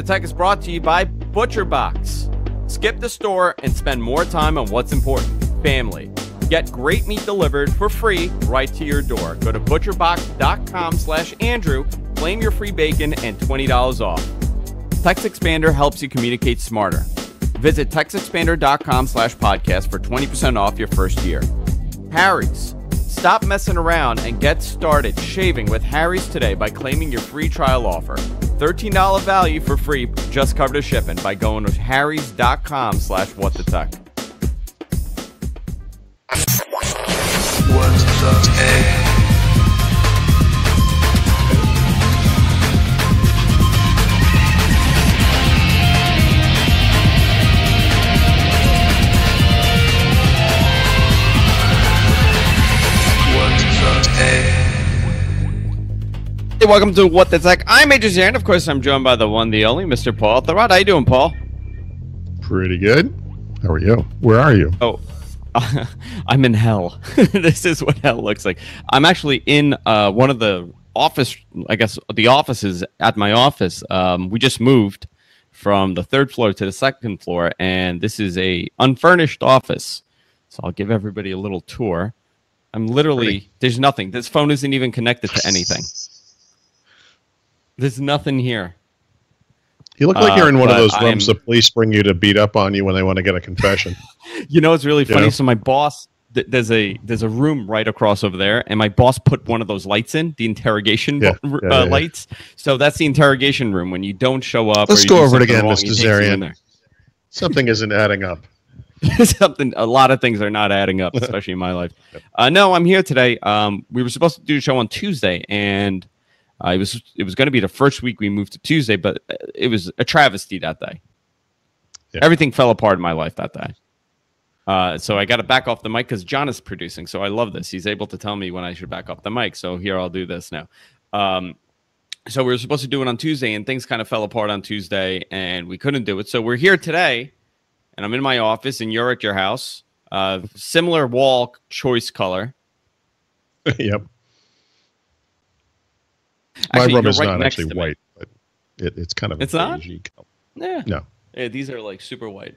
the Tech is brought to you by ButcherBox. Skip the store and spend more time on what's important, family. Get great meat delivered for free right to your door. Go to butcherbox.com/Andrew, claim your free bacon and $20 off. Text Expander helps you communicate smarter. Visit textexpander.com/podcast for 20% off your first year. Harry's. Stop messing around and get started shaving with Harry's today by claiming your free trial offer. $13 value for free, just covered the shipping by going to harrys.com/whatsthetech. What's the tech? Hey, welcome to What the Tech. I'm Major Zare, and of course, I'm joined by the one, the only, Mr. Paul Thurrott. How you doing, Paul? Pretty good. How are you? Where are you? Oh, I'm in hell. This is what hell looks like. I'm actually in one of the office, I guess, the offices at my office. We just moved from the 3rd floor to the 2nd floor, and this is a unfurnished office. So I'll give everybody a little tour. I'm literally, there's nothing. This phone isn't even connected to anything. There's nothing here. You look like you're in one of those rooms the police bring you to beat up on you when they want to get a confession. You know, it's really funny. So my boss, there's a room right across over there, and my boss put one of those lights in, the interrogation lights. So that's the interrogation room. When you don't show up, let's go over it again, Mr. Zarian. Something isn't adding up. A lot of things are not adding up, especially in my life. No, I'm here today. We were supposed to do a show on Tuesday, and it was going to be the first week we moved to Tuesday, but it was a travesty that day. Yeah. Everything fell apart in my life that day. So I got to back off the mic because John is producing. So I love this. He's able to tell me when I should back off the mic. So here, I'll do this now. So we were supposed to do it on Tuesday, and things kind of fell apart on Tuesday, and we couldn't do it. So we're here today, and I'm in my office, and you're at your house. Similar wall choice color. Yep. My room is not actually white, but it's kind of it's not? Yeah. No. Yeah, these are like super white.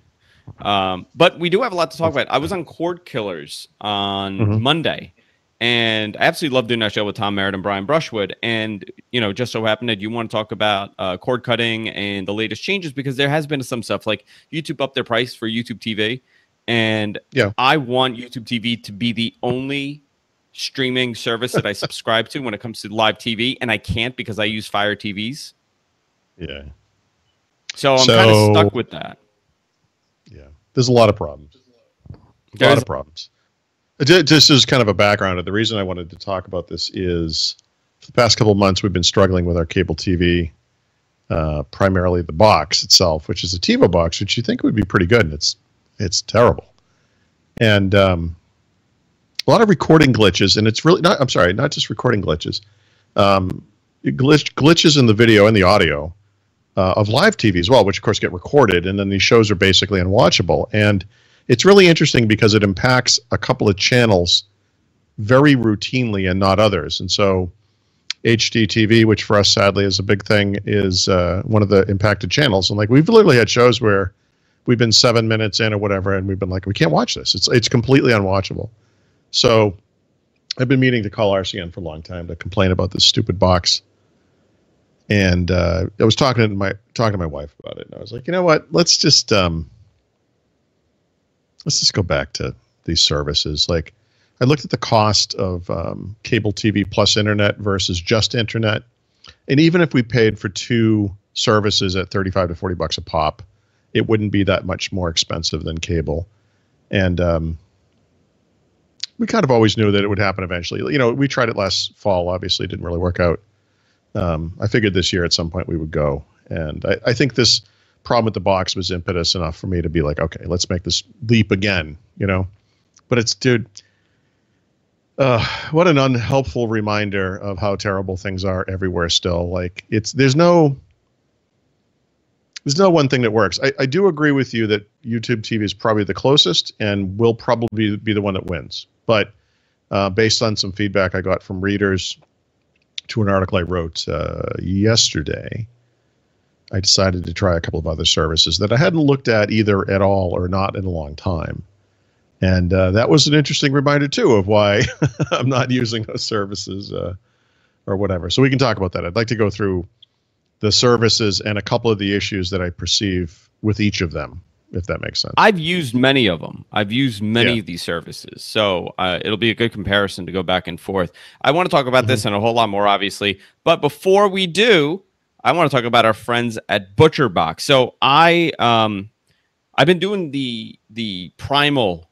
But we do have a lot to talk about. I was on Cord Killers on Monday, and I absolutely love doing that show with Tom Merritt and Brian Brushwood. And, you know, just so happened that you want to talk about cord cutting and the latest changes, because there has been some stuff like YouTube upped their price for YouTube TV. And I want YouTube TV to be the only streaming service that I subscribe to when it comes to live TV, and I can't because I use Fire TVs. Yeah. So I'm kind of stuck with that. Yeah. There's a lot of problems. A lot of problems. Just as kind of a background, the reason I wanted to talk about this is for the past couple of months, we've been struggling with our cable TV, primarily the box itself, which is a TiVo box, which you think would be pretty good, and it's terrible. And a lot of recording glitches, and it's really not, I'm sorry, not just recording glitches. Glitches in the video and the audio of live TV as well, which of course get recorded, and then these shows are basically unwatchable. And it's really interesting because it impacts a couple of channels very routinely and not others. And so HDTV, which for us sadly is a big thing, is one of the impacted channels. And like we've literally had shows where we've been 7 minutes in or whatever, and we've been like, we can't watch this. It's completely unwatchable. So I've been meaning to call RCN for a long time to complain about this stupid box. And I was talking to my wife about it, and I was like, you know what? Let's just go back to these services. Like, I looked at the cost of cable TV plus internet versus just internet, and even if we paid for 2 services at $35 to $40 a pop, it wouldn't be that much more expensive than cable. And we kind of always knew that it would happen eventually. You know, we tried it last fall. Obviously, it didn't really work out. I figured this year at some point we would go. And I think this problem with the box was impetus enough for me to be like, okay, let's make this leap again, you know? But it's, dude, what an unhelpful reminder of how terrible things are everywhere still. Like, there's no one thing that works. I do agree with you that YouTube TV is probably the closest and will probably be the one that wins. But based on some feedback I got from readers to an article I wrote yesterday, I decided to try a couple of other services that I hadn't looked at either at all or not in a long time. And that was an interesting reminder, too, of why I'm not using those services or whatever. So we can talk about that. I'd like to go through the services and a couple of the issues that I perceive with each of them, if that makes sense. I've used many of them. I've used many of these services. So it'll be a good comparison to go back and forth. I want to talk about this and a whole lot more, obviously. But before we do, I want to talk about our friends at ButcherBox. So I've been doing the primal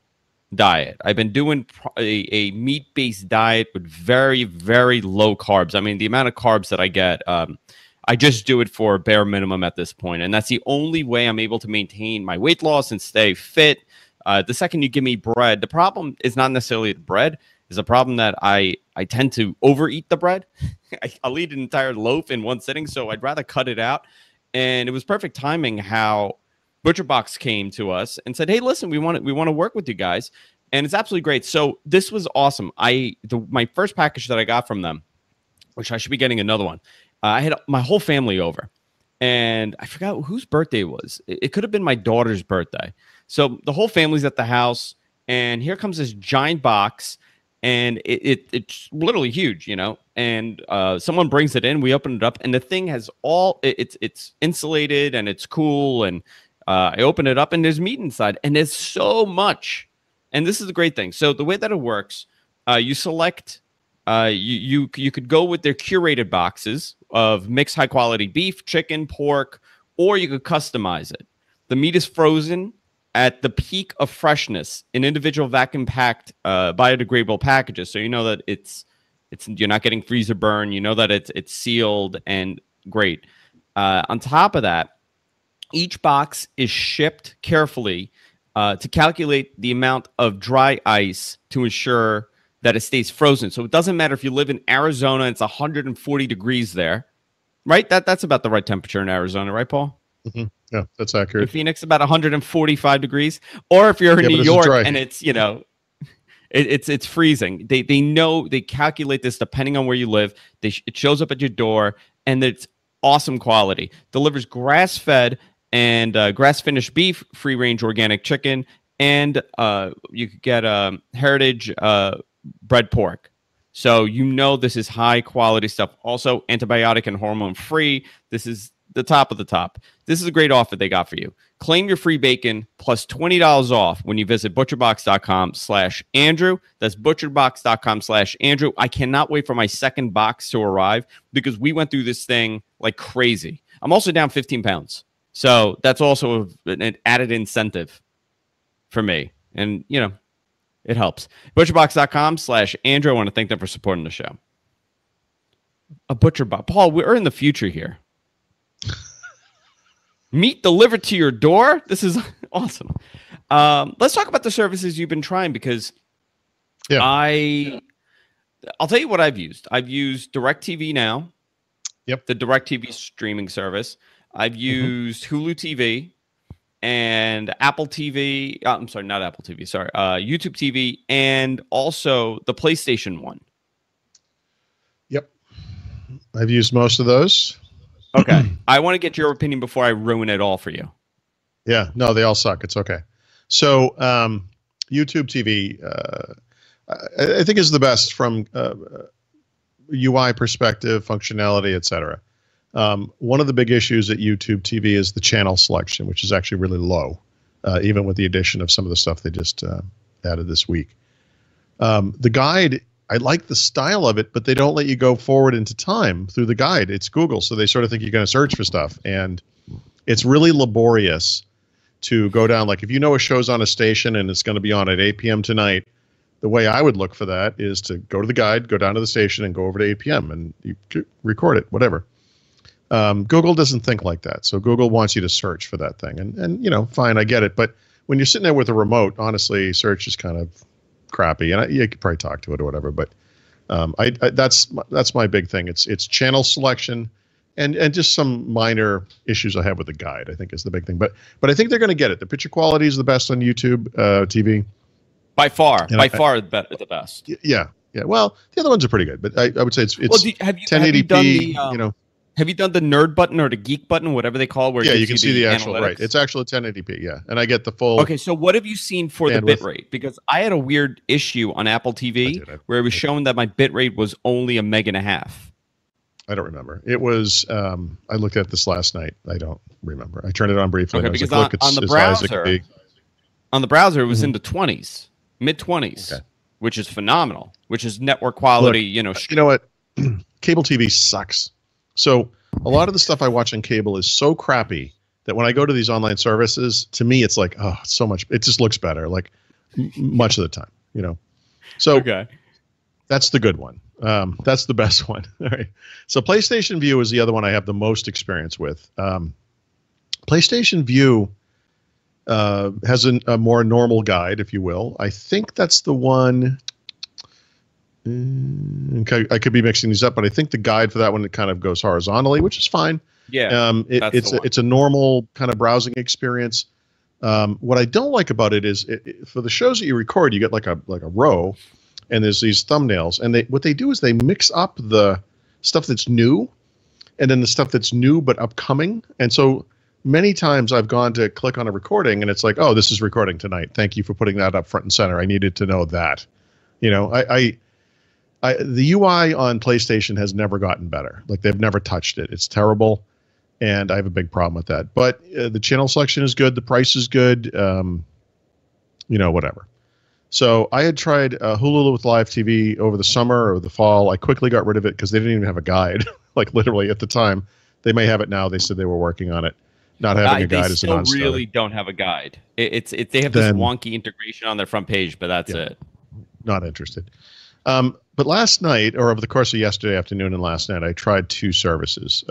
diet. I've been doing a meat-based diet with very, very low carbs. I mean, the amount of carbs that I get, I just do it for bare minimum at this point. And that's the only way I'm able to maintain my weight loss and stay fit. The second you give me bread, the problem is not necessarily the bread. It's a problem that I tend to overeat the bread. I'll eat an entire loaf in one sitting, so I'd rather cut it out. And it was perfect timing how ButcherBox came to us and said, "Hey, listen, we want to work with you guys," and it's absolutely great. So this was awesome. My first package that I got from them, which I should be getting another one. I had my whole family over, and I forgot whose birthday it was. It could have been my daughter's birthday. So the whole family's at the house, and here comes this giant box, and it's literally huge, you know. And someone brings it in. We open it up, and the thing has it's insulated and it's cool, and I open it up and there's meat inside and there's so much. And this is the great thing. So the way that it works, you select, you could go with their curated boxes of mixed high quality beef, chicken, pork, or you could customize it. The meat is frozen at the peak of freshness in individual vacuum packed biodegradable packages. So you know that it's you're not getting freezer burn. You know that it's sealed and great. On top of that, each box is shipped carefully to calculate the amount of dry ice to ensure that it stays frozen. So it doesn't matter if you live in Arizona, it's 140 degrees there, right? That's about the right temperature in Arizona, right, Paul? Mm-hmm. Yeah, that's accurate. In Phoenix, about 145 degrees. Or if you're in New York and it's, you know, it's freezing. They know, they calculate this depending on where you live. It shows up at your door, and it's awesome quality. Delivers grass-fed and grass-finished beef, free-range organic chicken, and you could get heritage bred pork. So you know this is high-quality stuff. Also, antibiotic and hormone-free. This is the top of the top. This is a great offer they got for you. Claim your free bacon plus $20 off when you visit butcherbox.com/Andrew. That's butcherbox.com/Andrew. I cannot wait for my second box to arrive because we went through this thing like crazy. I'm also down 15 pounds. So that's also an added incentive for me. And, you know, it helps. Butcherbox.com/Andrew. I want to thank them for supporting the show. A ButcherBox. Paul, we're in the future here. Meat delivered to your door? This is awesome. Let's talk about the services you've been trying because I'll tell you what I've used. I've used DirecTV Now. Yep. The DirecTV streaming service. I've used Hulu TV and Apple TV. I'm sorry, not Apple TV. Sorry. YouTube TV and also the PlayStation one. Yep. I've used most of those. Okay. I want to get your opinion before I ruin it all for you. Yeah. No, they all suck. It's okay. So YouTube TV, I think is the best from UI perspective, functionality, etc. One of the big issues at YouTube TV is the channel selection, which is actually really low, even with the addition of some of the stuff they just added this week. The guide, I like the style of it, but they don't let you go forward into time through the guide. It's Google, so they sort of think you're going to search for stuff. And it's really laborious to go down. Like if you know a show's on a station and it's going to be on at 8 p.m. tonight, the way I would look for that is to go to the guide, go down to the station, and go over to 8 p.m. and you record it, whatever. Google doesn't think like that. So Google wants you to search for that thing. And you know, fine, I get it. But when you're sitting there with a remote, honestly, search is kind of crappy. And you could probably talk to it or whatever. But that's my big thing. It's channel selection and just some minor issues I have with the guide, I think is the big thing. But I think they're going to get it. The picture quality is the best on YouTube TV. By far the best. Yeah. Well, the other ones are pretty good, but I would say it's well, have you 1080p. done the, you know. Have you done the nerd button or the geek button, whatever they call it? Where Yeah, it you gives can see the actual, analytics? right. It's actual 1080p, yeah. And I get the full. Okay, so what have you seen for the bandwidth. bitrate? Because I had a weird issue on Apple TV where it was showing that my bitrate was only 1.5 meg. I don't remember. It was, I looked at this last night. I don't remember. I turned it on briefly. Okay, and I was because like, look, it's on the as high as it can browser, be. on the browser, it was in the 20s, mid-20s, Okay. which is phenomenal, which is network quality, Look, you know what? Cable TV sucks. So a lot of the stuff I watch on cable is so crappy that when I go to these online services, to me, it's like, oh, so much. It just looks better, like much of the time, you know. So Okay. that's the good one. That's the best one. All right. So PlayStation View is the other one I have the most experience with. PlayStation View has a more normal guide, if you will. I think that's the one. Okay, I could be mixing these up, but I think the guide for that one, it kind of goes horizontally, which is fine. Yeah, it's a normal kind of browsing experience. What I don't like about it is for the shows that you record, you get like a row, and there's these thumbnails, and what they do is they mix up the stuff that's new, and then the stuff that's new but upcoming. And so many times I've gone to click on a recording, and it's like, oh, this is recording tonight. Thank you for putting that up front and center. I needed to know that. You know, the UI on PlayStation has never gotten better. Like, they've never touched it. It's terrible, and I have a big problem with that. But the channel selection is good. The price is good. You know, whatever. So I had tried Hulu with live TV over the summer or the fall. I quickly got rid of it because they didn't even have a guide. Like, literally at the time. They may have it now. They said they were working on it. Not having a guide is a non-starter. They really don't have a guide. They have this wonky integration on their front page, but that's it. Not interested. But last night, or over the course of yesterday afternoon and last night, I tried two services.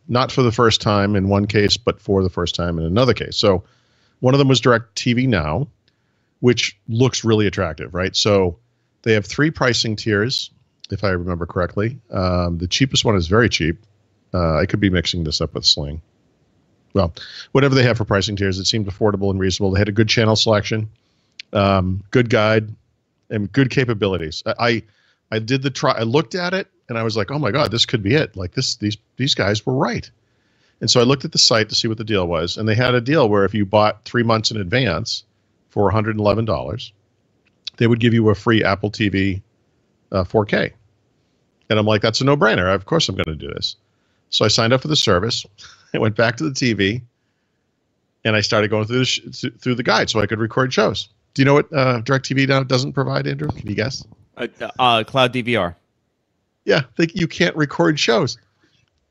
Not for the first time in one case, but for the first time in another case. So one of them was DirecTV Now, which looks really attractive, right? So they have 3 pricing tiers, if I remember correctly. The cheapest one is very cheap. I could be mixing this up with Sling. Well, whatever they have for pricing tiers, it seemed affordable and reasonable. They had a good channel selection, good guide, and good capabilities. I did the try. I looked at it and I was like, oh my God, this could be it. Like, these guys were right. And so I looked at the site to see what the deal was, and they had a deal where if you bought 3 months in advance for $111, they would give you a free Apple TV 4K. And I'm like, that's a no-brainer. Of course I'm going to do this. So I signed up for the service. I went back to the TV, and I started going through the guide so I could record shows. Do you know what DirecTV Now doesn't provide, Andrew? Can you guess? Cloud DVR. Yeah, you can't record shows.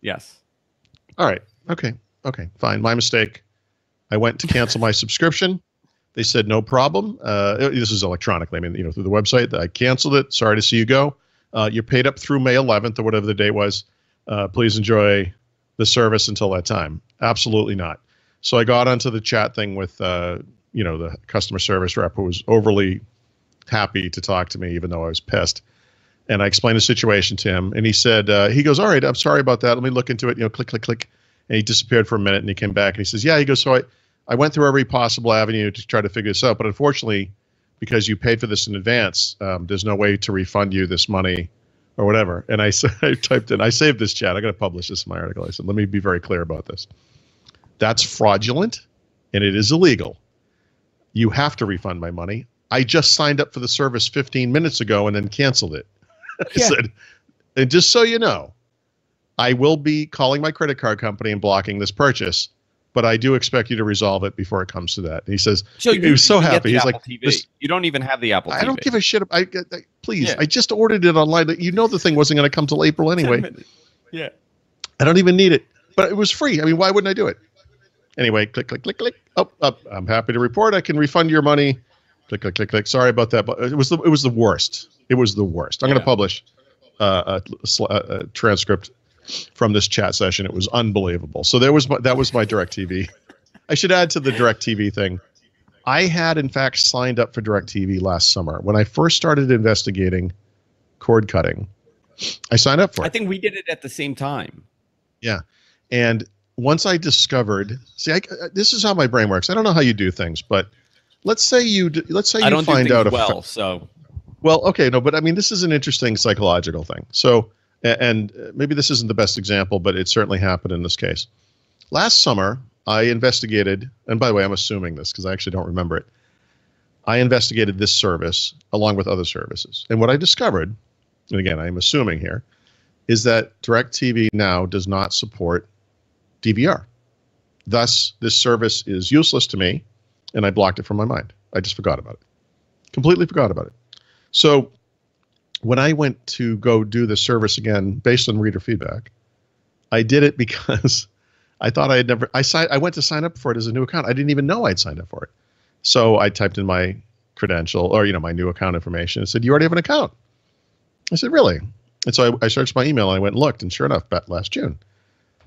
Yes. All right. Okay, fine. My mistake. I went to cancel my subscription. They said, no problem. This is electronically. I mean, you know, through the website. I canceled it. Sorry to see you go. You're paid up through May 11th or whatever the date was. Please enjoy the service until that time. Absolutely not. So I got onto the chat thing with, you know, the customer service rep, who was overly happy to talk to me, even though I was pissed. And I explained the situation to him, and he said, he goes, all right, I'm sorry about that. Let me look into it. You know, click, click, click. And he disappeared for a minute, and he came back, and he says, yeah, he goes, so I went through every possible avenue to try to figure this out. But unfortunately, because you paid for this in advance, there's no way to refund you this money or whatever. And I typed in, I saved this chat. I'm going to publish this in my article. I said, let me be very clear about this. That's fraudulent, and it is illegal. You have to refund my money. I just signed up for the service 15 minutes ago and then canceled it. I said, and just so you know, I will be calling my credit card company and blocking this purchase, but I do expect you to resolve it before it comes to that. And he says, so he was so happy. He's like, you don't even have the Apple TV. I don't give a shit. Please, I just ordered it online. You know, the thing wasn't going to come till April anyway. Yeah. I don't even need it, but it was free. I mean, why wouldn't I do it? Anyway, click, click, click, click. Oh, I'm happy to report I can refund your money. Click, click, click, click. Sorry about that, but it was the worst. It was the worst. I'm going to publish a transcript from this chat session. It was unbelievable. So that was my DirecTV. I should add to the DirecTV thing. I had, in fact, signed up for DirecTV last summer. When I first started investigating cord cutting, I signed up for it. I think we did it at the same time. Yeah. And once I discovered, this is how my brain works. I don't know how you do things, but let's say you find out well, so. Well, okay, no, but I mean, this is an interesting psychological thing. So And maybe this isn't the best example, but it certainly happened in this case. Last summer, I investigated, and by the way, I'm assuming this because I actually don't remember it. I investigated this service along with other services. And what I discovered, and again, I'm assuming here, is that DirecTV Now does not support DVR. Thus, this service is useless to me, and I blocked it from my mind. I just forgot about it. Completely forgot about it. So when I went to go do the service again, based on reader feedback, I did it because I thought I had never, I went to sign up for it as a new account. I didn't even know I'd signed up for it. So I typed in my credential or, my new account information and said, you already have an account. I said, really? And so I searched my email and I went and looked, and sure enough, last June,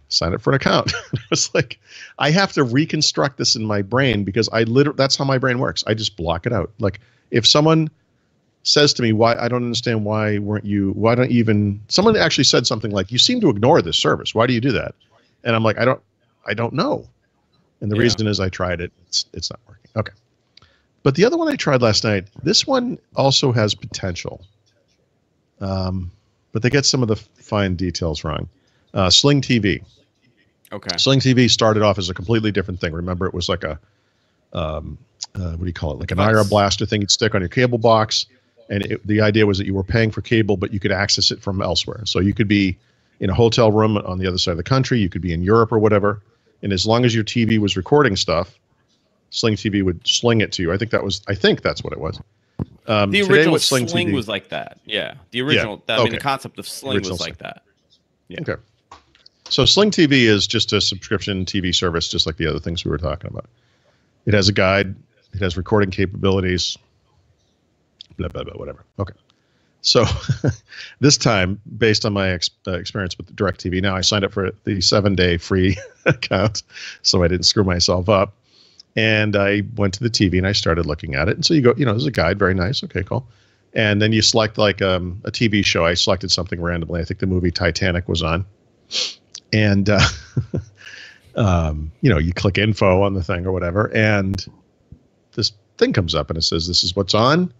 signed up for an account. I was like, I have to reconstruct this in my brain because that's how my brain works. I just block it out. Like if someone says to me, I don't understand why don't you even, someone actually said something like, you seem to ignore this service. Why do you do that? And I'm like, I don't know. And the reason is I tried it. It's not working. Okay. But the other one I tried last night, this one also has potential. But they get some of the fine details wrong. Sling TV. Okay. Sling TV started off as a completely different thing. Remember, it was like a, what do you call it? Like an IR blaster thing you'd stick on your cable box. And the idea was that you were paying for cable, but you could access it from elsewhere. So you could be in a hotel room on the other side of the country. You could be in Europe or whatever. And as long as your TV was recording stuff, Sling TV would sling it to you. I think that's what it was. The original Sling was like that. Yeah. The original, the concept of Sling was like that. Yeah. Okay. So Sling TV is just a subscription TV service, just like the other things we were talking about. It has a guide. It has recording capabilities. Blah, blah, blah, whatever. Okay. So this time, based on my experience with DirecTV Now, I signed up for the 7-day free account so I didn't screw myself up. And I went to the TV and I started looking at it. And so you go, there's a guide. Very nice. Okay, cool. And then you select like a TV show. I selected something randomly. I think the movie Titanic was on. And, you click info on the thing or whatever. And this thing comes up and it says, this is what's on.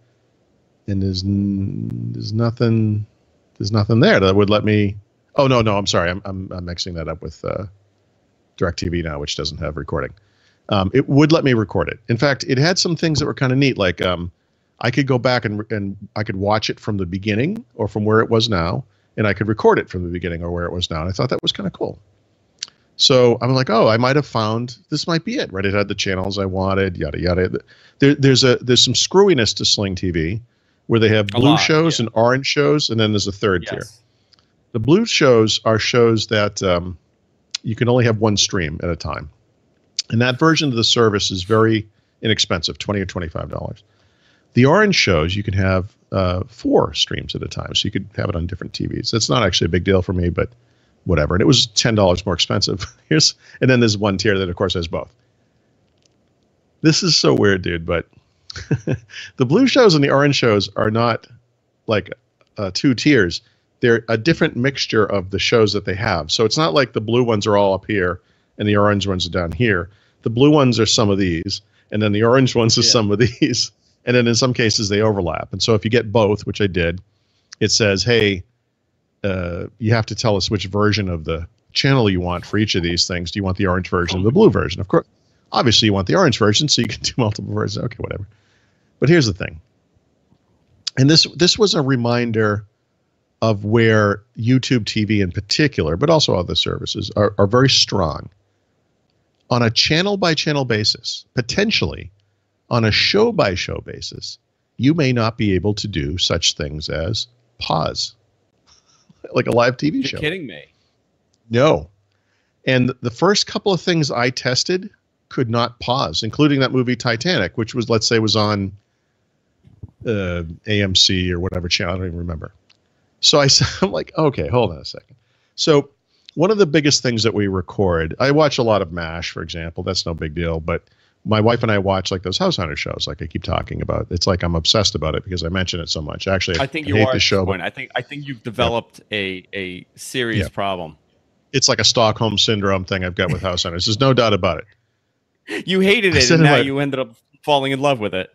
And there's nothing there that would let me. Oh, no, I'm sorry. I'm mixing that up with DirecTV Now, which doesn't have recording. It would let me record it. In fact, it had some things that were kind of neat. Like I could go back and I could watch it from the beginning or from where it was now, and I could record it from the beginning or where it was now. And I thought that was kind of cool. So I'm like, I might have found this might be it. Right? It had the channels I wanted, yada yada. There's some screwiness to Sling TV where they have blue shows and orange shows, and then there's a third tier. The blue shows are shows that you can only have one stream at a time. And that version of the service is very inexpensive, $20 or $25. The orange shows, you can have 4 streams at a time, so you could have it on different TVs. That's not actually a big deal for me, but whatever. And it was $10 more expensive. And then there's one tier that, of course, has both. This is so weird, dude, but the blue shows and the orange shows are not like 2 tiers. They're a different mixture of the shows that they have. So it's not like the blue ones are all up here and the orange ones are down here. The blue ones are some of these, and then the orange ones are some of these. And then in some cases they overlap. And so if you get both, which I did, it says, hey, you have to tell us which version of the channel you want for each of these things. Do you want the orange version or the blue version? Of course, obviously you want the orange version, so you can do multiple versions. Okay, whatever. But here's the thing. And this was a reminder of where YouTube TV in particular, but also other services, are very strong. On a channel-by-channel basis, potentially on a show-by-show basis, you may not be able to do such things as pause, like a live TV show. You're kidding me. No. And the first couple of things I tested could not pause, including that movie Titanic, which was, let's say, was on AMC or whatever channel. I don't even remember. So I'm like, okay, hold on a second. So one of the biggest things that we record, I watch a lot of MASH, for example. That's no big deal. But my wife and I watch like those House Hunter shows, like I keep talking about. It's like I'm obsessed about it because I mention it so much. Actually, I think you hate the show. I think you've developed a serious problem. It's like a Stockholm syndrome thing I've got with House Hunters. There's no doubt about it. You hated it, and now you ended up falling in love with it.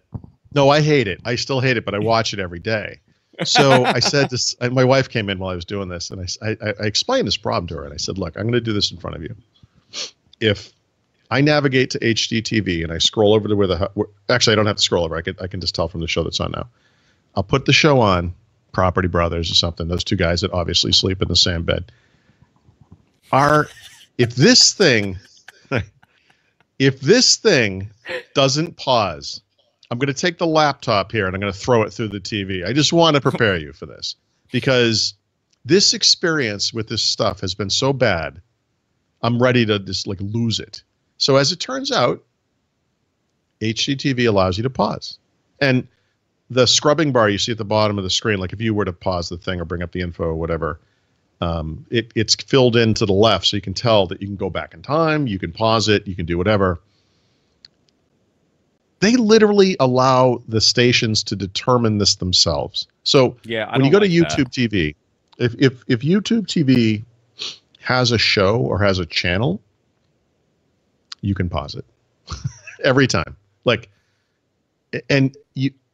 No, I hate it. I still hate it, but I watch it every day. So I said this, and my wife came in while I was doing this, and I explained this problem to her, and I said, look, I'm going to do this in front of you. If I navigate to HDTV and I scroll over to actually, I don't have to scroll over. I can just tell from the show that's on now. I'll put the show on, Property Brothers or something, those two guys that obviously sleep in the same bed. If this thing doesn't pause, I'm going to take the laptop here and I'm going to throw it through the TV. I just want to prepare you for this, because this experience with this stuff has been so bad. I'm ready to just like lose it. So as it turns out, HDTV allows you to pause. And the scrubbing bar you see at the bottom of the screen, like if you were to pause the thing or bring up the info or whatever, it's filled in to the left, so you can tell that you can go back in time, you can pause it, you can do whatever. They literally allow the stations to determine this themselves. So when you go to YouTube TV, if YouTube TV has a show or has a channel, you can pause it every time.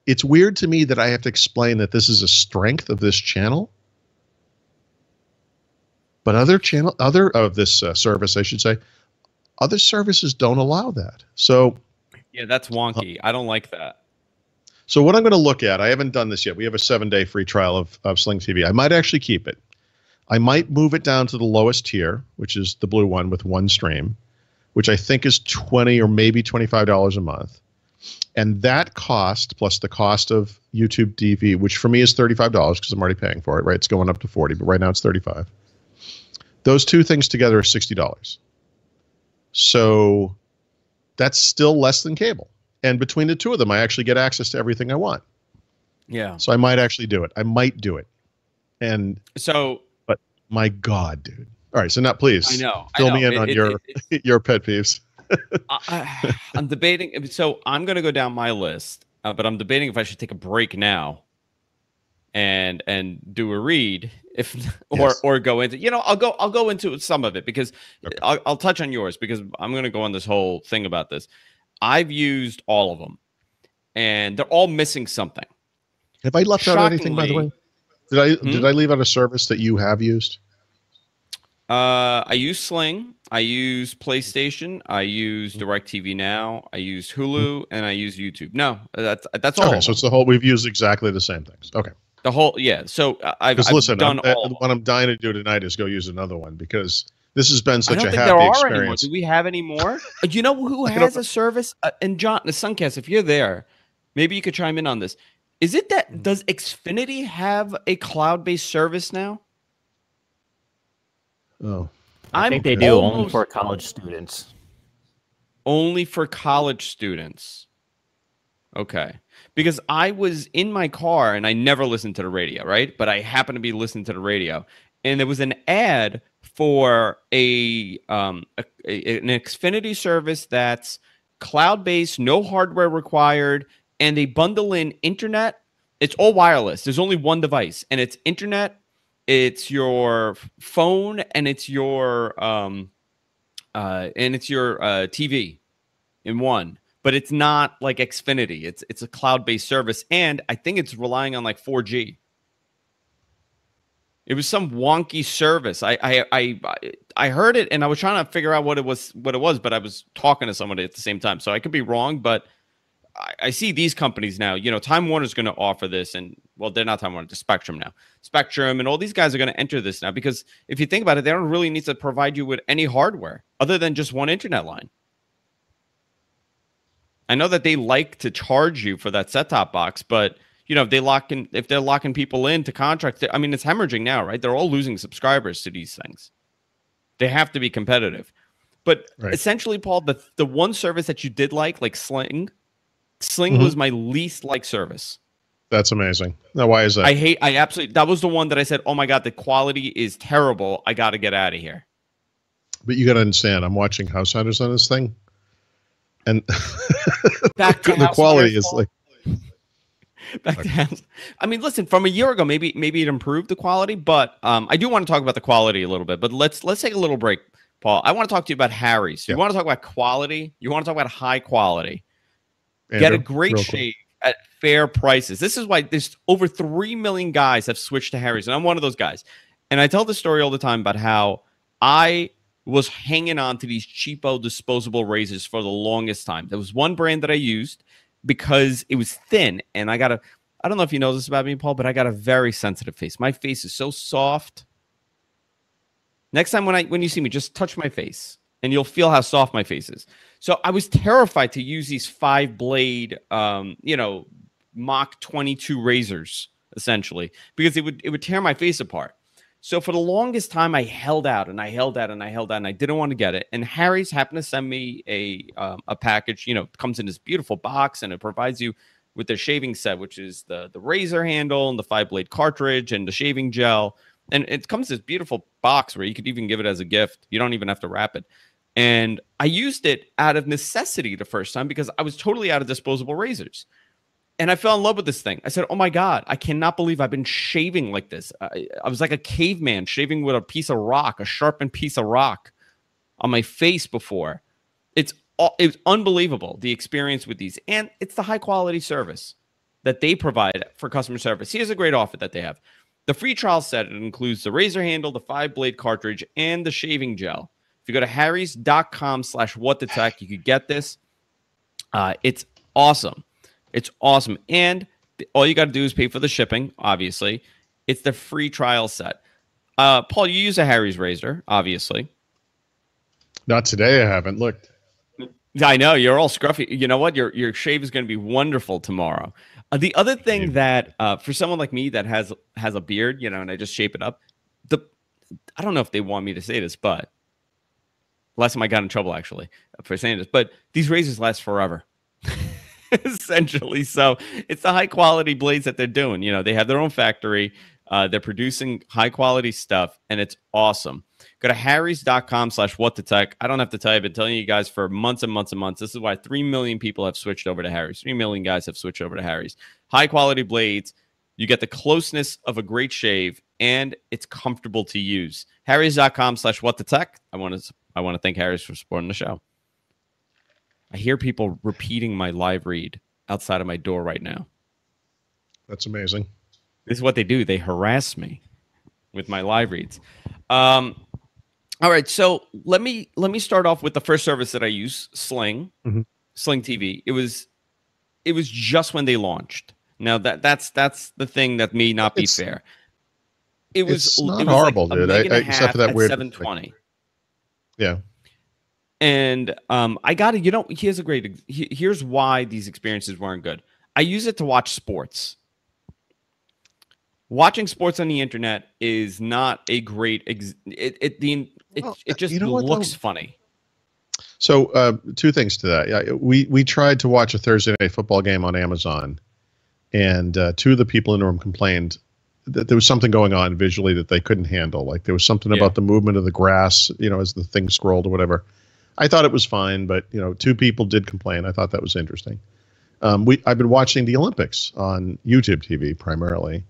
It's weird to me that I have to explain that this is a strength of this channel. But other service, I should say, other services don't allow that. So yeah, that's wonky. I don't like that. So what I'm going to look at, I haven't done this yet. We have a 7-day free trial of Sling TV. I might actually keep it. I might move it down to the lowest tier, which is the blue one with one stream, which I think is $20 or maybe $25 a month. And that cost, plus the cost of YouTube TV, which for me is $35 because I'm already paying for it, right? It's going up to $40, but right now it's $35. Those two things together are $60. So that's still less than cable. And between the two of them, I actually get access to everything I want. Yeah. So I might actually do it. I might do it. But my God, dude. All right. So now please fill me in on your pet peeves. I'm debating. So I'm going to go down my list, but I'm debating if I should take a break now and do a read or go into, I'll go into some of it because I'll touch on yours because I'm going to go on this whole thing about this. I've used all of them and they're all missing something. Have I left out anything, by the way? Did I leave out a service that you have used? I use Sling. I use PlayStation. I use DirecTV Now. I use Hulu, and I use YouTube. No, that's all. Okay, so it's the whole. We've used exactly the same things. Okay. The whole, yeah. So I've done all. What I'm dying to do tonight is go use another one because this has been such a happy experience. Anymore. Do we have any more? You know who has a service? And John, the Suncast, if you're there, maybe you could chime in on this. Is it that does Xfinity have a cloud-based service now? Oh, I think they do only for college students. Only for college students. Okay. Because I was in my car and I never listened to the radio, right? But I happened to be listening to the radio. And there was an ad for an Xfinity service that's cloud-based, no hardware required, and they bundle in internet. It's all wireless. There's only one device, and it's internet. It's your phone and it's your TV in one, but it's not like Xfinity. It's a cloud-based service, and I think it's relying on like 4G. It was some wonky service. I heard it and I was trying to figure out what it was, but I was talking to somebody at the same time, so I could be wrong, but I see these companies now, Time Warner's going to offer this, and well, they're not Time Warner, the Spectrum now. Spectrum and all these guys are going to enter this now because if you think about it, they don't really need to provide you with any hardware other than just one internet line. I know that they like to charge you for that set-top box, but if they're locking people into contracts, it's hemorrhaging now, right? They're all losing subscribers to these things. They have to be competitive. But essentially, Paul, the one service that you did like Sling was my least liked service. That's amazing. Now, why is that? I absolutely, that was the one that I said, oh my God, the quality is terrible. I got to get out of here. But you got to understand, I'm watching House Hunters on this thing. And the quality is like. Back to House. Listen, from a year ago, maybe it improved the quality, but I do want to talk about the quality a little bit, but let's take a little break, Paul. I want to talk to you about Harry's. You want to talk about quality? You want to talk about high quality? Andrew, get a great shave at fair prices. This is why there's over 3 million guys have switched to Harry's, and I'm one of those guys. And I tell the story all the time about how I was hanging on to these cheapo disposable razors for the longest time. There was one brand that I used because it was thin, and I don't know if you know this about me, Paul, but I got a very sensitive face. My face is so soft. Next time when you see me, just touch my face, and you'll feel how soft my face is. So I was terrified to use these 5-blade, Mach 22 razors, essentially, because it would tear my face apart. So for the longest time, I held out and I held out and I held out, and I didn't want to get it. And Harry's happened to send me a package. It comes in this beautiful box, and it provides you with their shaving set, which is the razor handle and the 5-blade cartridge and the shaving gel. And it comes in this beautiful box where you could even give it as a gift. You don't even have to wrap it. And I used it out of necessity the first time because I was totally out of disposable razors. And I fell in love with this thing. I said, oh my God, I cannot believe I've been shaving like this. I was like a caveman shaving with a piece of rock, a sharpened piece of rock on my face before. It was unbelievable, the experience with these. And it's the high quality service that they provide for customer service. Here's a great offer that they have. The free trial set, it includes the razor handle, the 5-blade cartridge, and the shaving gel. If you go to harrys.com/whatthetech, you could get this. It's awesome. It's awesome. And all you got to do is pay for the shipping, obviously. It's the free trial set. Paul, you use a Harry's razor, obviously. Not today, I haven't looked. I know, you're all scruffy. You know what? Your shave is going to be wonderful tomorrow. The other thing that, for someone like me that has a beard, and I just shape it up, I don't know if they want me to say this, but last time I got in trouble, actually, for saying this, but these razors last forever. Essentially. So it's the high quality blades that they're doing. They have their own factory. They're producing high quality stuff, and it's awesome. Go to harrys.com/whatthetech. I don't have to tell you, I've been telling you guys for months and months and months. This is why 3 million people have switched over to Harry's. 3 million guys have switched over to Harry's. High quality blades. You get the closeness of a great shave, and it's comfortable to use. harrys.com/whatthetech. I want to thank Harry's for supporting the show. I hear people repeating my live read outside of my door right now. That's amazing. This is what they do. They harass me with my live reads. All right, so let me start off with the first service that I use, Sling, Sling TV. It was just when they launched. Now that's the thing that may not be fair. It's not horrible, dude. Except for that weird 720. Yeah. And I got it. Here's why these experiences weren't good. I use it to watch sports. Watching sports on the internet is not a great. It just looks funny. So 2 things to that. Yeah, we tried to watch a Thursday night football game on Amazon, and 2 of the people in the room complained that there was something going on visually that they couldn't handle. Like there was something about the movement of the grass, as the thing scrolled or whatever. I thought it was fine, but 2 people did complain. I thought that was interesting. I've been watching the Olympics on YouTube TV primarily,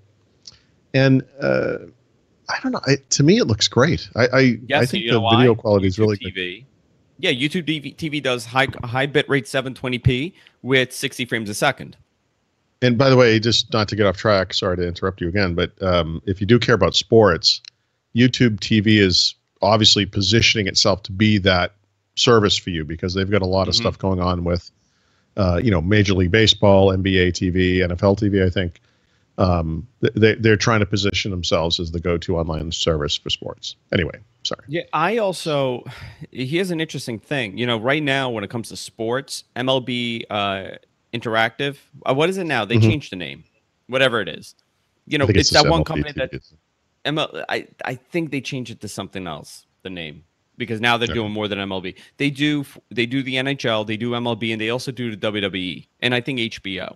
and I don't know. To me, it looks great. I think the video quality is really good. Yeah, YouTube TV does high bit rate 720p with 60 frames a second. And by the way, just not to get off track, sorry to interrupt you again, but if you do care about sports, YouTube TV is obviously positioning itself to be that service for you because they've got a lot of stuff going on with, Major League Baseball, NBA TV, NFL TV, I think. They're trying to position themselves as the go-to online service for sports. Anyway, sorry. Yeah, here's an interesting thing. Right now when it comes to sports, MLB Interactive, what is it now? They changed the name, whatever it is. It's that one company that I think they changed it to something else, the name. Because now they're doing more than MLB. They do the NHL, they do MLB, and they also do the WWE, and I think HBO.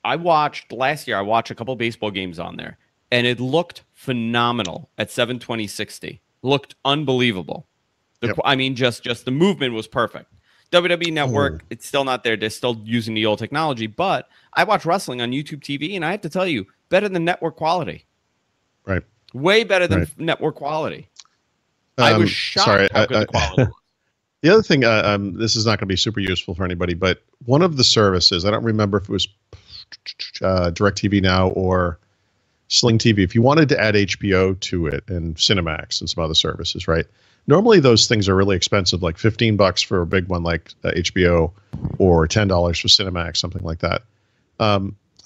Last year, I watched a couple of baseball games on there, and it looked phenomenal at 720/60. Looked unbelievable. I mean, just the movement was perfect. WWE Network, it's still not there. They're still using the old technology, but I watch wrestling on YouTube TV, and I have to tell you, better than network quality. Right. Way better than network quality. I was shocked how good the quality was. The other thing, this is not going to be super useful for anybody, but one of the services, I don't remember if it was DirecTV Now or Sling TV, if you wanted to add HBO to it and Cinemax and some other services, right? Normally those things are really expensive, like $15 for a big one like HBO or $10 for Cinemax, something like that. I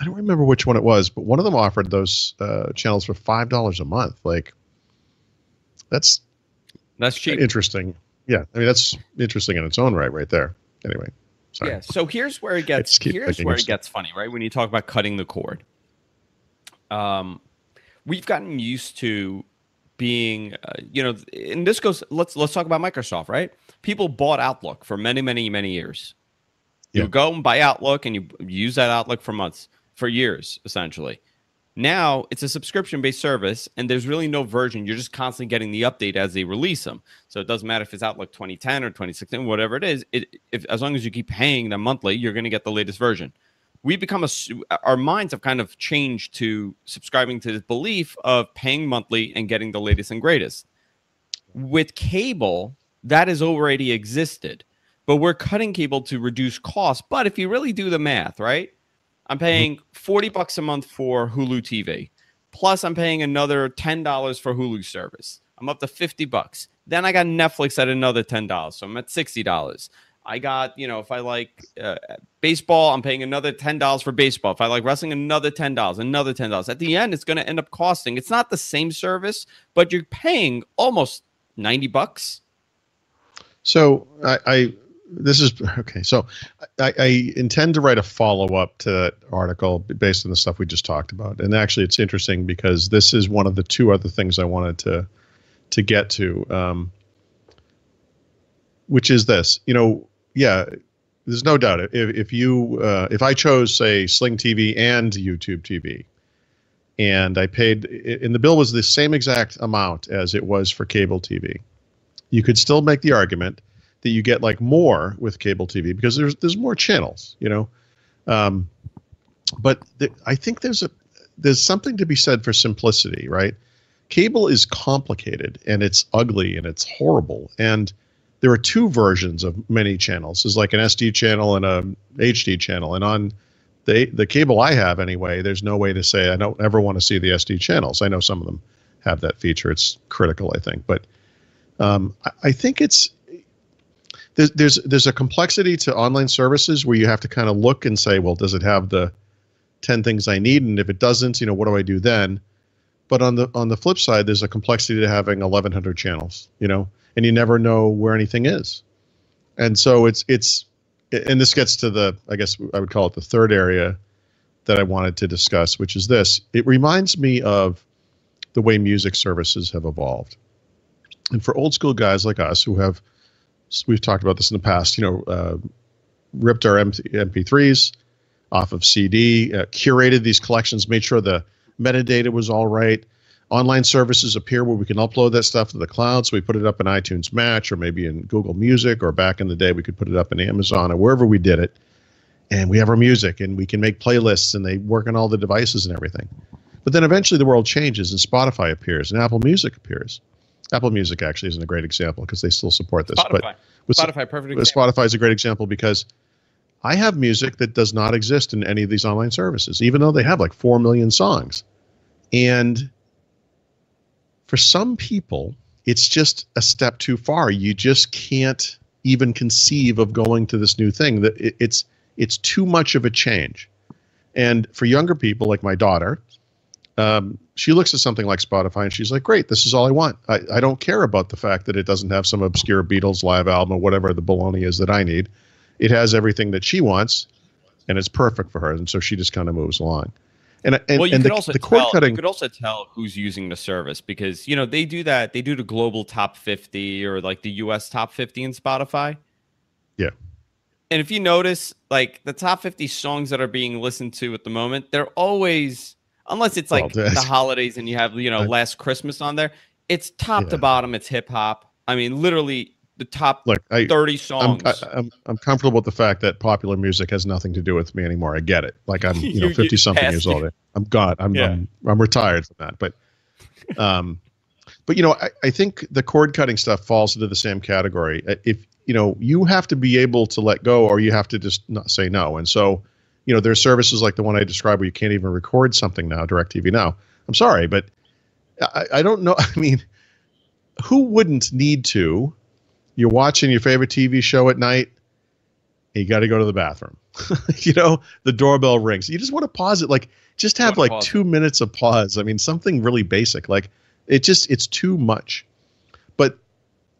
don't remember which one it was, but one of them offered those channels for $5 a month. Like, that's cheap. Interesting. Yeah, I mean, that's interesting in its own right there. Anyway, sorry. Yeah, so here's where it gets funny, right? When you talk about cutting the cord. We've gotten used to being, and this goes, let's talk about Microsoft, right? People bought Outlook for many, many, many years. You go and buy Outlook and you use that Outlook for years, essentially. Now it's a subscription-based service and there's really no version. You're just constantly getting the update as they release them. So it doesn't matter if it's Outlook 2010 or 2016, whatever it is. As long as you keep paying them monthly, you're going to get the latest version. We become our minds have kind of changed to subscribing to this belief of paying monthly and getting the latest and greatest. With cable, that has already existed, but we're cutting cable to reduce costs. But if you really do the math, right? I'm paying $40 a month for Hulu TV, plus I'm paying another $10 for Hulu service. I'm up to $50. Then I got Netflix at another $10, so I'm at $60. I got, if I like baseball, I'm paying another $10 for baseball. If I like wrestling, another $10, another $10. At the end, it's going to end up costing. It's not the same service, but you're paying almost $90. So this is okay. So I intend to write a follow-up to that article based on the stuff we just talked about. And actually, it's interesting because this is one of the two other things I wanted to get to, which is this. Yeah, there's no doubt if I chose, say, Sling TV and YouTube TV, and I paid, and the bill was the same exact amount as it was for cable TV, you could still make the argument that you get like more with cable TV because there's more channels, but I think there's something to be said for simplicity, right? Cable is complicated and it's ugly and it's horrible, and there are two versions of many channels. There's like an SD channel and a HD channel. And on the cable I have anyway, there's no way to say I don't ever want to see the SD channels. I know some of them have that feature. It's critical, I think. But I think there's a complexity to online services where you have to kind of look and say, well, does it have the 10 things I need? And if it doesn't, what do I do then? But on the flip side, there's a complexity to having 1,100 channels, and you never know where anything is. And so and this gets to I guess I would call it the third area that I wanted to discuss, which is this. It reminds me of the way music services have evolved. And for old school guys like us we've talked about this in the past, ripped our MP3s off of CD, curated these collections, made sure the metadata was all right. Online services appear where we can upload that stuff to the cloud. So we put it up in iTunes Match or maybe in Google Music, or back in the day, we could put it up in Amazon or wherever we did it. And we have our music and we can make playlists and they work on all the devices and everything. But then eventually the world changes and Spotify appears and Apple Music appears. Apple Music actually isn't a great example because they still support this. Spotify. But Spotify, perfect example. Spotify is a great example because I have music that does not exist in any of these online services, even though they have like 4 million songs. And for some people, it's just a step too far. You just can't even conceive of going to this new thing. That it's too much of a change. And for younger people like my daughter, she looks at something like Spotify and she's like, great, this is all I want. I don't care about the fact that it doesn't have some obscure Beatles live album or whatever the baloney is that I need. It has everything that she wants, and it's perfect for her. And so she just kind of moves along. And well, you and could the, also the cord tell, cutting. you could also tell who's using the service because they do that. They do the global top 50 or like the US top 50 in Spotify. Yeah. And if you notice, like the top 50 songs that are being listened to at the moment, they're always, unless it's like the holidays and you have Last Christmas on there, it's top to bottom. It's hip hop. I mean, literally the top 30 songs. I'm comfortable with the fact that popular music has nothing to do with me anymore. I get it. Like I'm 50 something years old. I'm gone. I'm retired from that. But I think the cord cutting stuff falls into the same category. you have to be able to let go, or you have to just not say no. And so, there's services like the one I described where you can't even record something now, DirecTV Now. I'm sorry, but I don't know. I mean, who wouldn't need to? You're watching your favorite TV show at night, and you got to go to the bathroom. The doorbell rings. You just want to pause it. Like, just have like 2 minutes of pause. I mean, something really basic. Like, it's too much. But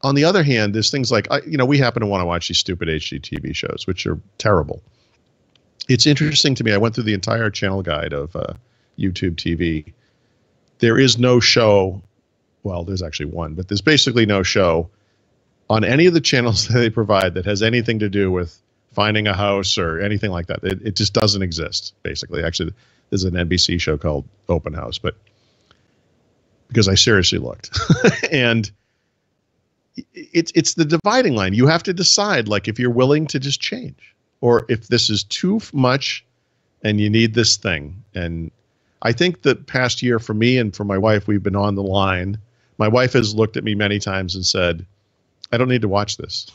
on the other hand, there's things like, we happen to want to watch these stupid HD TV shows, which are terrible. It's interesting to me. I went through the entire channel guide of YouTube TV. There is no show. Well, there's actually one, but there's basically no show on any of the channels that they provide that has anything to do with finding a house or anything like that. It just doesn't exist, basically. Actually, there's an NBC show called Open House, but because I seriously looked. And it's the dividing line. You have to decide, like, if you're willing to just change, or if this is too much and you need this thing. And I think the past year for me and for my wife, we've been on the line. My wife has looked at me many times and said, I don't need to watch this.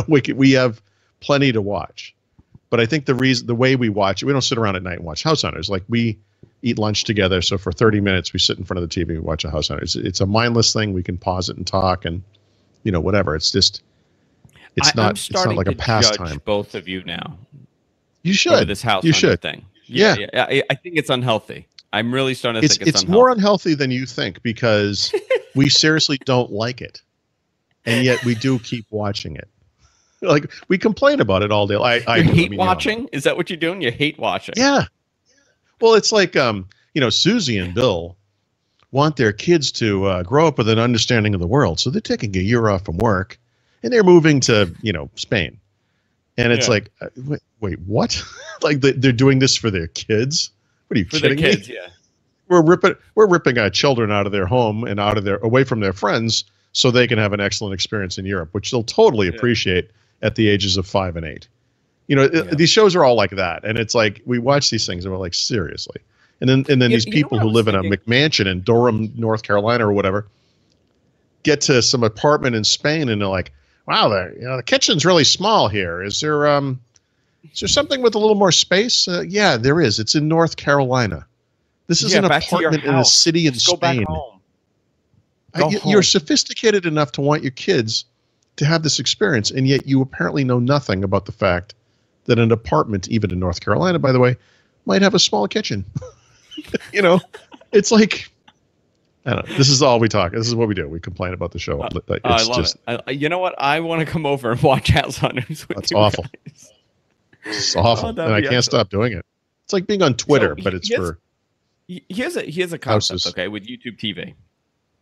We have plenty to watch. But I think the way we watch it, we don't sit around at night and watch House Hunters. Like, we eat lunch together. So for 30 minutes, we sit in front of the TV and watch a House Hunters. It's a mindless thing. We can pause it and talk and, whatever. It's just, it's not like a pastime. Judge both of you now. You should. Over this House Hunter thing. Yeah. I think it's unhealthy. I'm really starting to think it's unhealthy. More unhealthy than you think, because we seriously don't like it. And yet we do keep watching it. Like, we complain about it all day. I hate watching? Is that what you're doing? You hate watching? Yeah. Well, it's like, Susie and Bill want their kids to grow up with an understanding of the world. So they're taking a year off from work and they're moving to, Spain. And it's like, wait, what? Like, they're doing this for their kids? What are you kidding me? For their kids, yeah. We're ripping our children out of their home and away from their friends so they can have an excellent experience in Europe, which they'll totally appreciate at the ages of 5 and 8. These shows are all like that. And it's like, we watch these things and we're like, seriously. And then these people who live in a McMansion in Durham, North Carolina or whatever, get to some apartment in Spain and they're like, wow, the kitchen's really small here. Is there something with a little more space? Yeah, there is. It's in North Carolina. This is an apartment in a city in Spain. Go back home. You're sophisticated enough to want your kids to have this experience, and yet you apparently know nothing about the fact that an apartment, even in North Carolina, by the way, might have a small kitchen. It's like, I don't know. This is all we talk. This is what we do. We complain about the show. I love it. You know what? I want to come over and watch House Hunters with That's you awful. guys. It's awful, and I can't stop doing it. It's like being on Twitter, but it's for. Here's a concept, houses. Okay, with YouTube TV.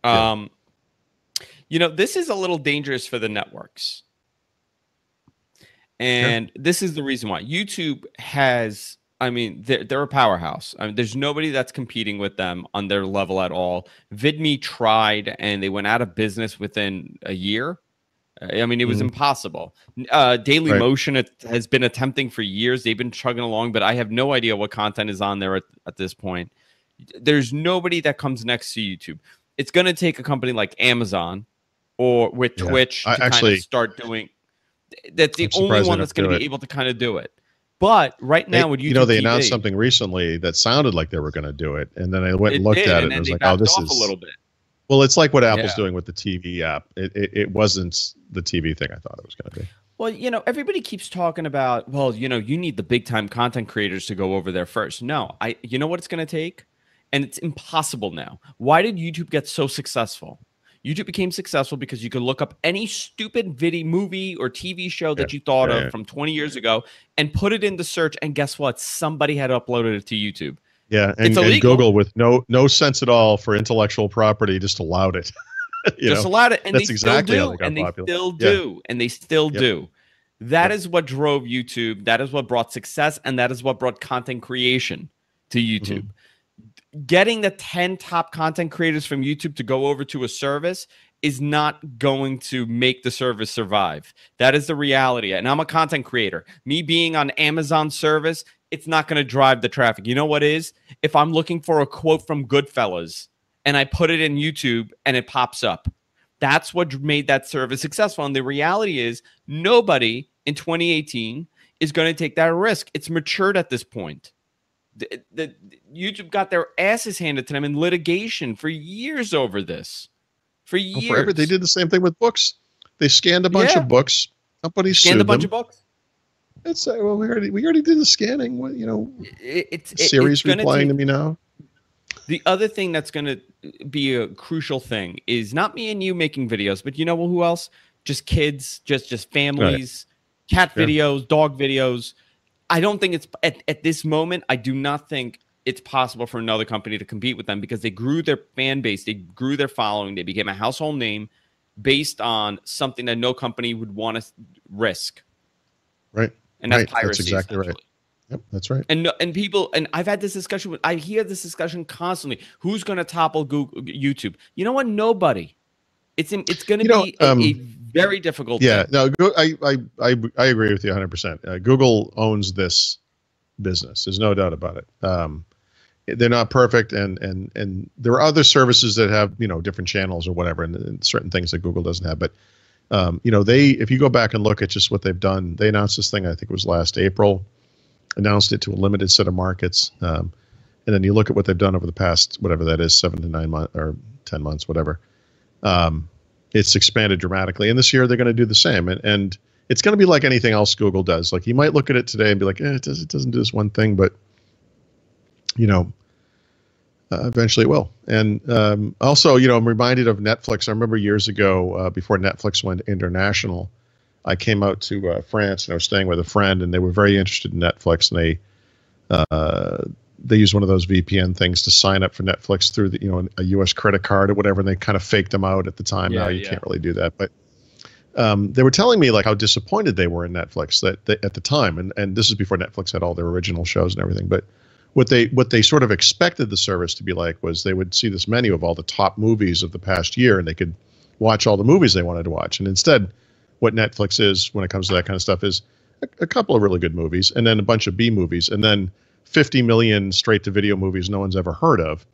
Yeah. This is a little dangerous for the networks. And this is the reason why. YouTube has, they're a powerhouse. There's nobody that's competing with them on their level at all. VidMe tried, and they went out of business within a year. It was impossible. Daily Motion has been attempting for years. They've been chugging along, but I have no idea what content is on there at this point. There's nobody that comes next to YouTube. It's going to take a company like Amazon or with Twitch to kind of start doing. That's the only one that's going to be able to kind of do it. But right now with YouTube they TV, announced something recently that sounded like they were going to do it, and then I went and looked at it, and I was like, "Oh, this is a little bit." Well, it's like what Apple's doing with the TV app. It wasn't the TV thing I thought it was going to be. Well, everybody keeps talking about, you need the big time content creators to go over there first. No, you know what it's going to take? And it's impossible now. Why did YouTube get so successful? YouTube became successful because you could look up any stupid movie or TV show that you thought of from 20 years ago and put it into search. And guess what? Somebody had uploaded it to YouTube. Yeah, and Google, with no sense at all for intellectual property, just allowed it. Allowed it, and that's they exactly still how do, they and got they popular. still do, and they still do. That is what drove YouTube. That is what brought success, and that is what brought content creation to YouTube. Getting the 10 top content creators from YouTube to go over to a service is not going to make the service survive. That is the reality. And I'm a content creator. Me being on Amazon service, it's not going to drive the traffic. You know what is? If I'm looking for a quote from Goodfellas and I put it in YouTube and it pops up, That's what made that service successful. And the reality is nobody in 2018 is going to take that risk. It's matured at this point. The YouTube got their asses handed to them in litigation for years over this. For years. Oh, forever. They did the same thing with books. They scanned a bunch of books. Companies scanned a bunch of books. It's well, we already did the scanning. Well, you know, Siri's replying to me now. The other thing that's going to be a crucial thing is not me and you making videos, but you know who else? Just kids, just families, cat videos, dog videos. I don't think it's at this moment. I do not think it's possible for another company to compete with them because they grew their fan base, they grew their following, they became a household name based on something that no company would want to risk. Right. And that's piracy. That's exactly right. Yep, that's right. And people, and I've had this discussion. I hear this discussion constantly. Who's going to topple Google, YouTube? You know what? Nobody. It's going to be a very difficult. Yeah. thing. No, I agree with you 100%. Google owns this business. There's no doubt about it. They're not perfect, and there are other services that have different channels or whatever, and certain things that Google doesn't have. But if you go back and look at just what they've done, they announced this thing. I think it was last April. Announced it to a limited set of markets, and then you look at what they've done over the past, whatever that is, 7 to 9 months or 10 months, whatever. It's expanded dramatically, and this year they're going to do the same. And it's going to be like anything else Google does. Like you might look at it today and be like, it doesn't do this one thing, but eventually it will. And also, I'm reminded of Netflix. I remember years ago, before Netflix went international, I came out to France and I was staying with a friend, and they were very interested in Netflix, and they used one of those VPN things to sign up for Netflix through a U.S. credit card or whatever, and they kind of faked them out at the time. Now you can't really do that, but they were telling me like how disappointed they were in Netflix at the time, and this is before Netflix had all their original shows and everything. But what they sort of expected the service to be like was they would see this menu of all the top movies of the past year, and they could watch all the movies they wanted to watch, and instead, what Netflix is when it comes to that kind of stuff is a couple of really good movies and then a bunch of B movies and then 50 million straight to video movies no one's ever heard of.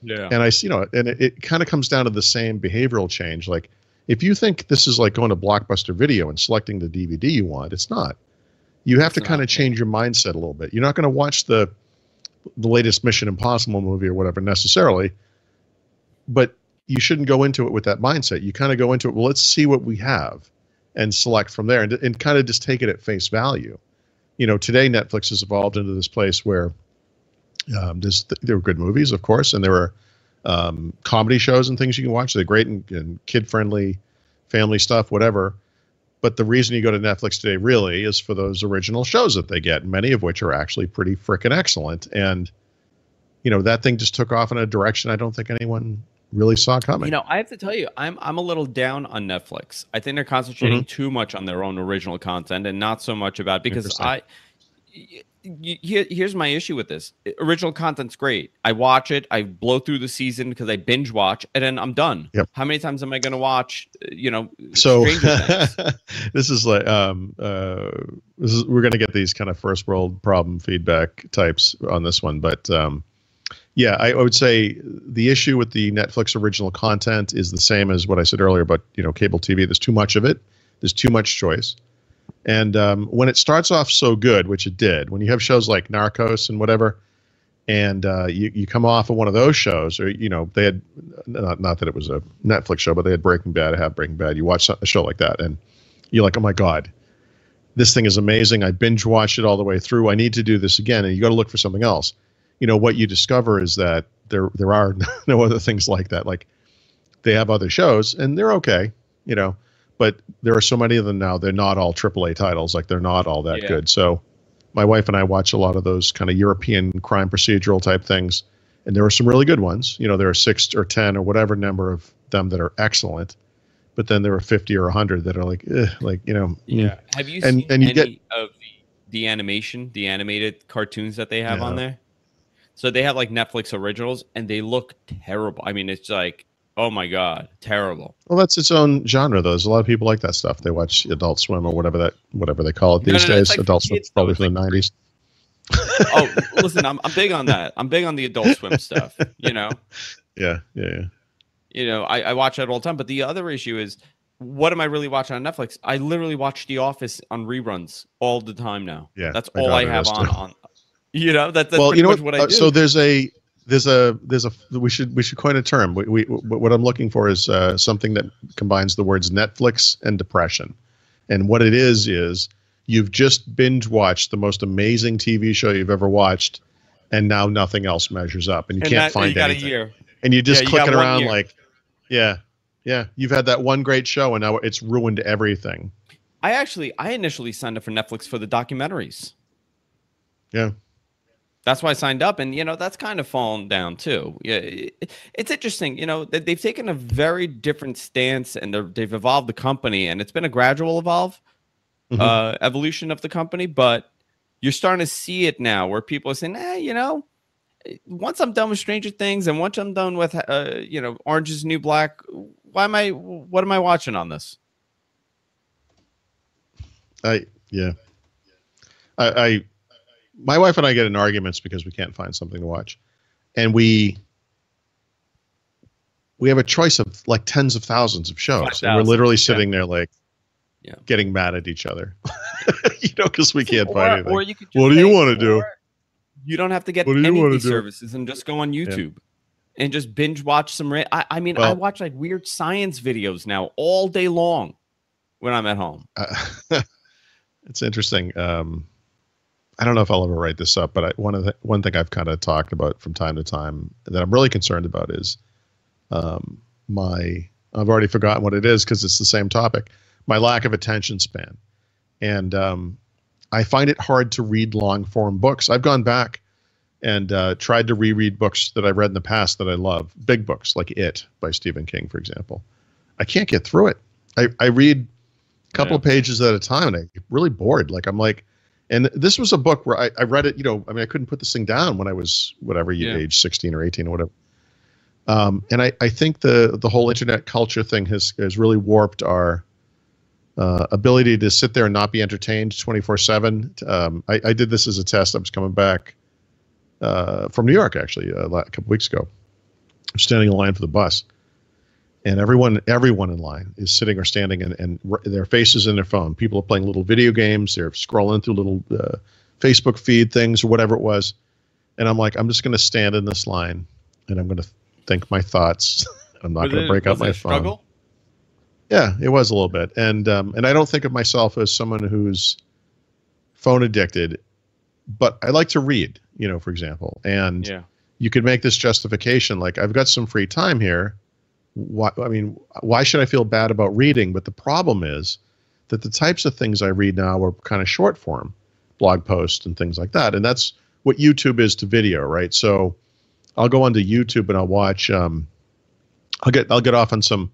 Yeah. And it kind of comes down to the same behavioral change. Like if you think this is like going to Blockbuster Video and selecting the DVD you want, it's not. You have to kind of change your mindset a little bit. You're not going to watch the latest Mission Impossible movie or whatever necessarily, but you shouldn't go into it with that mindset. You kind of go into it, well, let's see what we have and select from there and kind of just take it at face value. Today Netflix has evolved into this place where there were good movies, of course, and there were comedy shows and things you can watch. They're great and kid-friendly, family stuff, whatever. But the reason you go to Netflix today really is for those original shows that they get, many of which are actually pretty freaking excellent. And, that thing just took off in a direction I don't think anyone really saw coming. I have to tell you, I'm a little down on Netflix. I think they're concentrating too much on their own original content and not so much about because here's my issue with this. Original content's great. I watch it, I blow through the season because I binge watch, and then I'm done. Yep. How many times am I going to watch? So Stranger Things? This is like we're going to get these kind of first world problem feedback types on this one, but. Yeah, I would say the issue with the Netflix original content is the same as what I said earlier about cable TV. There's too much of it. There's too much choice. And when it starts off so good, which it did, when you have shows like Narcos and whatever, and you come off of one of those shows, or they had not that it was a Netflix show, but they had Breaking Bad. I have Breaking Bad. You watch a show like that, and you're like, oh my god, this thing is amazing. I binge watched it all the way through. I need to do this again, and you got to look for something else. What you discover is that there are no other things like that. Like they have other shows and they're okay, but there are so many of them now. They're not all AAA titles. Like they're not all that good. So my wife and I watch a lot of those kind of European crime procedural type things. And there are some really good ones. There are 6 or 10 or whatever number of them that are excellent. But then there are 50 or 100 that are like. Yeah. Have you seen any of the animation, the animated cartoons that they have on there? So they have like Netflix originals and they look terrible. I mean, it's like, oh my God, terrible. Well, that's its own genre though. There's a lot of people like that stuff. They watch Adult Swim or whatever they call it these days. Like Adult Swim probably from the 90s. Oh, listen, I'm big on that. I'm big on the Adult Swim stuff, Yeah. You know, I watch that all the time. But the other issue is, what am I really watching on Netflix? I literally watch The Office on reruns all the time now. Yeah, that's all I have on. You know, that's well, pretty much what I do. So there's a we should coin a term. What I'm looking for is something that combines the words Netflix and depression. And what it is you've just binge watched the most amazing TV show you've ever watched, and now nothing else measures up, and you can't find anything. A year. And you're just clicking around like, yeah, you've had that one great show, and now it's ruined everything. I initially signed up for Netflix for the documentaries. Yeah. That's why I signed up, and you know that's kind of fallen down too. Yeah, it's interesting. You know, they've taken a very different stance, and they've evolved the company, and it's been a gradual evolution of the company. But you're starting to see it now, where people are saying, you know, once I'm done with Stranger Things, and once I'm done with you know, Orange is the New Black, what am I watching on this? My wife and I get in arguments because we can't find something to watch, and we have a choice of like tens of thousands of shows, and we're literally sitting there like getting mad at each other, you know, because we can't find anything. Or you could what do you want to do? You don't have to get any of these services and just go on YouTube and just binge watch some. I mean, I watch like weird science videos now all day long when I'm at home. It's interesting. I don't know if I'll ever write this up, but one thing I've kind of talked about from time to time that I'm really concerned about is I've already forgotten what it is because it's the same topic, my lack of attention span. And I find it hard to read long form books. I've gone back and tried to reread books that I've read in the past that I love, big books like It by Stephen King, for example. I can't get through it. I read a couple of pages at a time and I get really bored. Like I'm like, and this was a book where I read it, you know, I mean, I couldn't put this thing down when I was age 16 or 18 or whatever. And I think the whole internet culture thing has really warped our ability to sit there and not be entertained 24/7. I did this as a test. I was coming back from New York, actually, a couple weeks ago. I'm standing in line for the bus, and everyone in line is sitting or standing, and their faces in their phone. People are playing little video games. They're scrolling through little Facebook feed things or whatever it was. And I'm like, I'm just going to stand in this line, and I'm going to think my thoughts. I'm not going to break out my phone. Struggle? Yeah, it was a little bit. And I don't think of myself as someone who's phone addicted, but I like to read, you know, for example. And you could make this justification, like, I've got some free time here. Why should I feel bad about reading? But the problem is that the types of things I read now are kind of short form, blog posts and things like that. And that's what YouTube is to video, right? So I'll go onto YouTube and I'll watch, I'll get off on some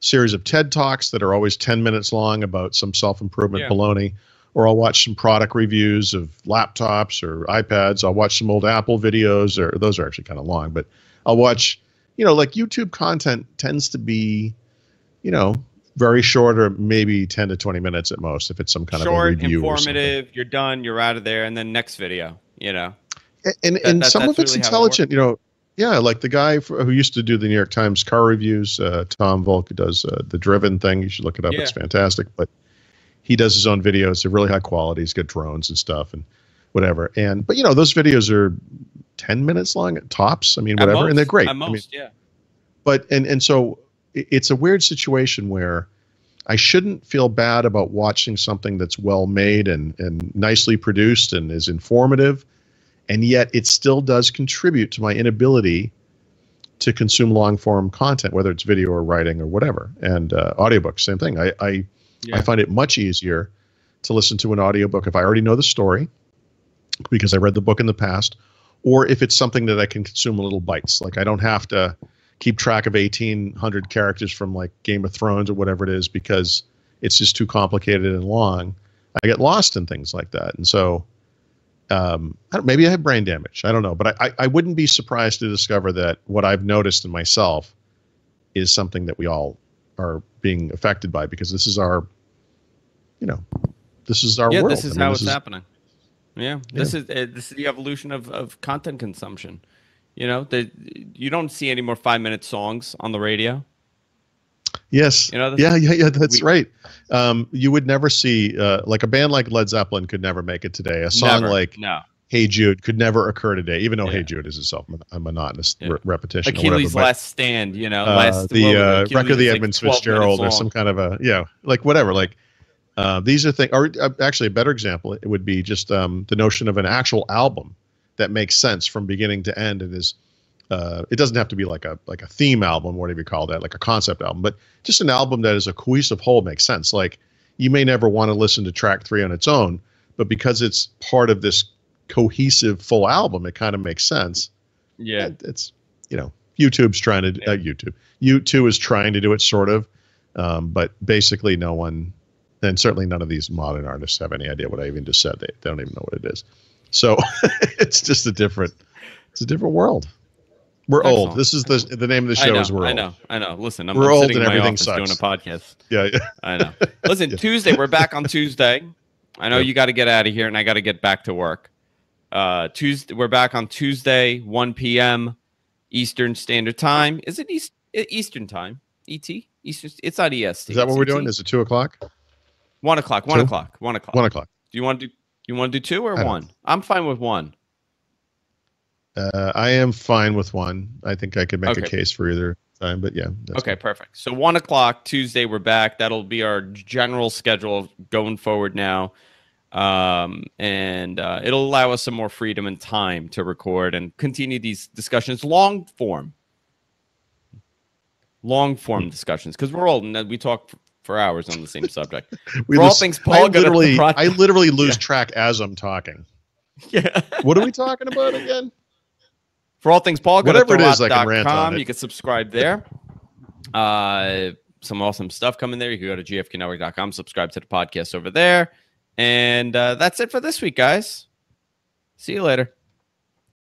series of TED Talks that are always 10 minutes long about some self-improvement baloney, or I'll watch some product reviews of laptops or iPads. I'll watch some old Apple videos, or those are actually kind of long, but I'll watch, you know, like YouTube content tends to be, you know, very short, or maybe 10 to 20 minutes at most if it's some kind of a review. Short, informative, you're done, you're out of there, and then next video, you know. And some of it's really intelligent, you know. Yeah, like the guy who used to do the New York Times car reviews, Tom Volk, who does the Driven thing. You should look it up. Yeah. It's fantastic. But he does his own videos. They're really high quality. He's got drones and stuff and whatever. But, you know, those videos are 10 minutes long at tops. I mean, whatever. And they're great. At most, yeah. But, and so it's a weird situation where I shouldn't feel bad about watching something that's well made and nicely produced and is informative. And yet it still does contribute to my inability to consume long form content, whether it's video or writing or whatever. And audiobooks, same thing. I find it much easier to listen to an audiobook if I already know the story because I read the book in the past, or if it's something that I can consume in little bites. Like I don't have to keep track of 1,800 characters from like Game of Thrones or whatever it is because it's just too complicated and long. I get lost in things like that. And so maybe I have brain damage. I don't know, but I wouldn't be surprised to discover that what I've noticed in myself is something that we all are being affected by, because this is our, you know, this is our world. This is how it's happening. Yeah, this is the evolution of content consumption. You know, you don't see any more 5-minute songs on the radio. Yes. You know, yeah. That's right. You would never see like a band like Led Zeppelin could never make it today. A song like Hey Jude could never occur today, even though Hey Jude is itself a monotonous repetition. Achilles' Last Stand, you know, the Record of the Edmonds Fitzgerald, or some kind of like whatever. Like these are things. Or actually, a better example it would be just the notion of an actual album that makes sense from beginning to end and is. It doesn't have to be like a theme album, whatever you call that, like a concept album, but just an album that is a cohesive whole makes sense. Like you may never want to listen to track 3 on its own, but because it's part of this cohesive full album, it kind of makes sense. Yeah, and it's YouTube's trying to U2 is trying to do it sort of, but basically no one, and certainly none of these modern artists have any idea what I even just said. They don't even know what it is. So it's just a different world. We're old. This is the name of the show. Is We're Old. I know. Listen, we're old sitting and in my everything office sucks. doing a podcast. Yeah. I know. Listen, Tuesday. We're back on Tuesday. I know you got to get out of here, and I got to get back to work. Tuesday. We're back on Tuesday, 1 p.m. Eastern Standard Time. Is it Eastern Time? ET? Eastern. It's not EST. Is that what we're doing? Is it 2 o'clock? 1 o'clock. 1 o'clock. 1 o'clock. 1 o'clock. Do you want to do 2 or 1? I'm fine with 1. I am fine with 1. I think I could make a case for either time, but yeah. Okay, perfect. So 1 o'clock Tuesday, we're back. That'll be our general schedule going forward now. And it'll allow us some more freedom and time to record and continue these discussions, long form discussions, because we're old and we talk for hours on the same subject. I literally lose track as I'm talking. Yeah. What are we talking about again? For all things Paul, whatever it is, I can rant on it. You can subscribe there. Some awesome stuff coming there. You can go to gfknetwork.com, subscribe to the podcast over there. And that's it for this week, guys. See you later.